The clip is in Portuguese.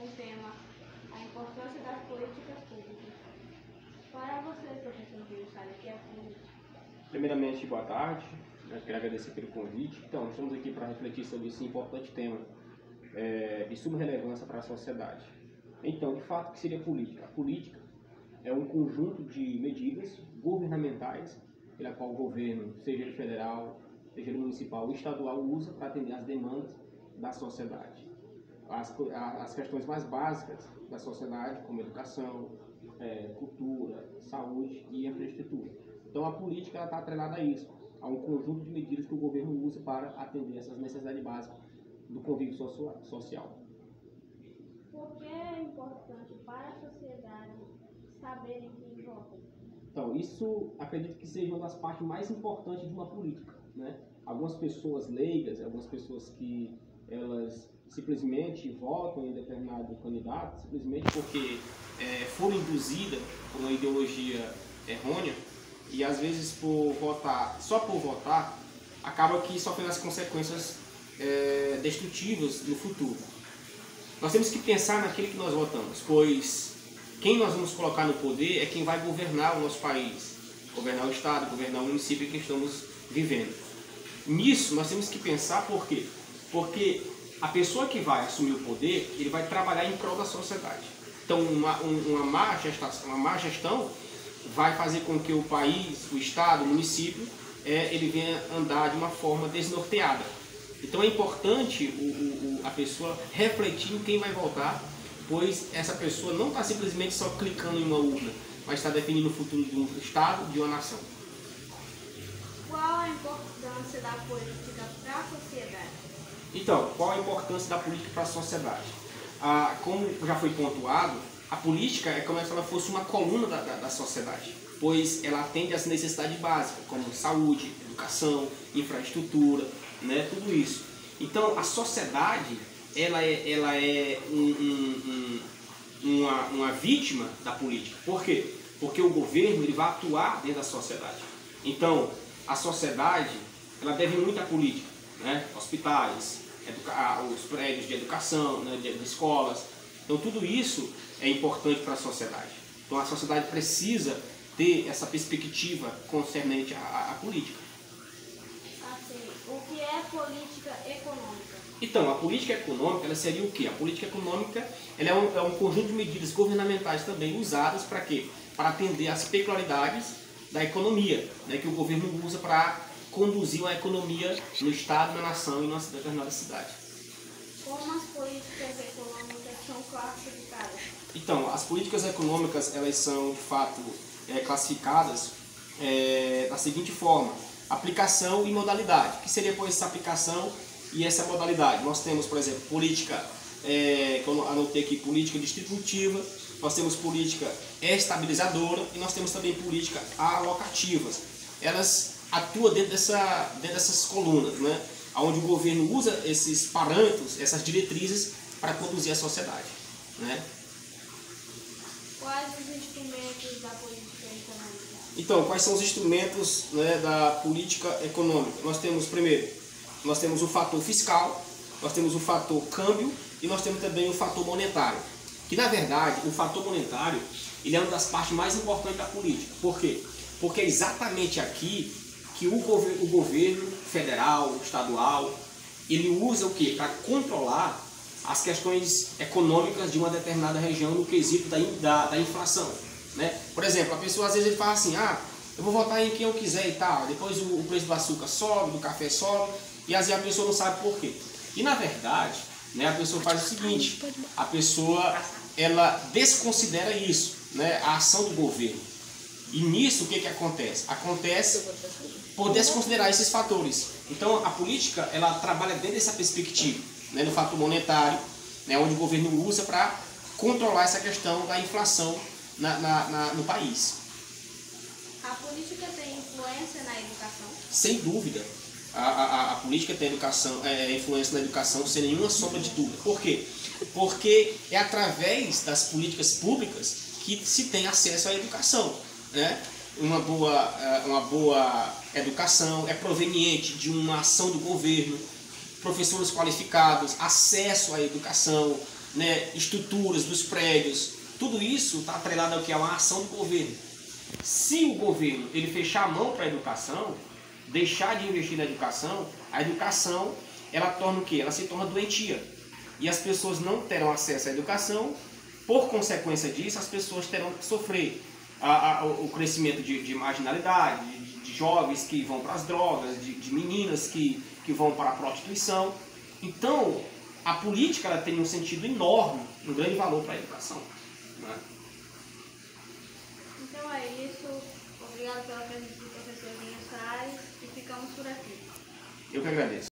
com o tema A Importância das Políticas Públicas. Para você, professor Rio, sabe o que é política? Primeiramente, boa tarde. Eu quero agradecer pelo convite. Então, estamos aqui para refletir sobre esse importante tema de suma relevância para a sociedade. Então, de fato, o que seria política? A política é um conjunto de medidas governamentais pela qual o governo, seja ele federal, seja ele municipal ou estadual, usa para atender às demandas da sociedade. As questões mais básicas da sociedade, como educação, cultura, saúde e infraestrutura. Então, a política está atrelada a isso, a um conjunto de medidas que o governo usa para atender essas necessidades básicas do convívio social. Por que é importante para a sociedade saber em quem vota? Então, isso acredito que seja uma das partes mais importantes de uma política, né? Algumas pessoas leigas, algumas pessoas que elas simplesmente votam em determinado candidato, simplesmente porque foram induzidas por uma ideologia errônea, e às vezes por votar, só por votar, acaba que sofrendo as consequências destrutivas no futuro. Nós temos que pensar naquele que nós votamos, pois quem nós vamos colocar no poder é quem vai governar o nosso país, governar o estado, governar o município em que estamos vivendo. Nisso nós temos que pensar por quê? Porque a pessoa que vai assumir o poder, ele vai trabalhar em prol da sociedade. Então uma má gestão vai fazer com que o país, o estado, o município, ele venha andar de uma forma desnorteada. Então é importante a pessoa refletir em quem vai votar, pois essa pessoa não está simplesmente só clicando em uma urna, mas está definindo o futuro de um estado, de uma nação. Qual a importância da política para a sociedade? Então, qual a importância da política para a sociedade? Como já foi pontuado, a política é como se ela fosse uma coluna da sociedade, pois ela atende às necessidades básicas, como saúde, educação, infraestrutura, né, tudo isso. Então, a sociedade ela é uma vítima da política. Por quê? Porque o governo ele vai atuar dentro da sociedade. Então, a sociedade ela deve muito à política, né? Hospitais, os prédios de educação, né? de escolas. Então, tudo isso é importante para a sociedade. Então, a sociedade precisa ter essa perspectiva concernente à política. Assim, o que é política econômica? Então, a política econômica ela seria o quê? A política econômica ela é um conjunto de medidas governamentais também usadas para quê? Para atender às peculiaridades da economia, né, que o governo usa para conduzir uma economia no estado, na nação e numa determinada cidade. Como as políticas econômicas são classificadas? Então, as políticas econômicas elas são de fato classificadas da seguinte forma: aplicação e modalidade. O que seria pois essa aplicação e essa modalidade? Nós temos, por exemplo, política, que eu anotei aqui, política distributiva, nós temos política estabilizadora e nós temos também política alocativas. Elas atuam dentro dessas colunas, né? Onde o governo usa esses parâmetros, essas diretrizes para conduzir a sociedade, né? Quais os instrumentos da política econômica? Então, quais são os instrumentos, né, da política econômica? Nós temos, primeiro, nós temos o fator fiscal, nós temos o fator câmbio e nós temos também o fator monetário. Que, na verdade, o fator monetário ele é uma das partes mais importantes da política. Por quê? Porque é exatamente aqui que o governo federal, estadual, ele usa o quê? Para controlar as questões econômicas de uma determinada região no quesito da inflação, né? Por exemplo, a pessoa às vezes ele fala assim, eu vou votar em quem eu quiser e tal, depois o preço do açúcar sobe, do café sobe, e às vezes a pessoa não sabe por quê. E na verdade, né, a pessoa faz o seguinte, a pessoa ela desconsidera isso, né, a ação do governo. E nisso o que acontece? Acontece por desconsiderar esses fatores. Então a política ela trabalha dentro dessa perspectiva, né, no fator monetário, né, onde o governo usa para controlar essa questão da inflação no país. A política tem influência na educação? Sem dúvida. A política tem influência na educação sem nenhuma sombra de dúvida. Por quê? Porque é através das políticas públicas que se tem acesso à educação, né? Uma boa educação é proveniente de uma ação do governo, professores qualificados, acesso à educação, né, estruturas dos prédios, tudo isso está atrelado ao que é uma ação do governo. Se o governo ele fechar a mão para a educação, deixar de investir na educação, a educação ela torna o quê? Ela se torna doentia. E as pessoas não terão acesso à educação, por consequência disso, as pessoas terão que sofrer o crescimento de marginalidade, de jovens que vão para as drogas, de meninas que vão para a prostituição. Então, a política ela tem um sentido enorme, um grande valor para a educação. Né? Então é isso. Obrigado pela presença do professor Dinho Salles e ficamos por aqui. Eu que agradeço.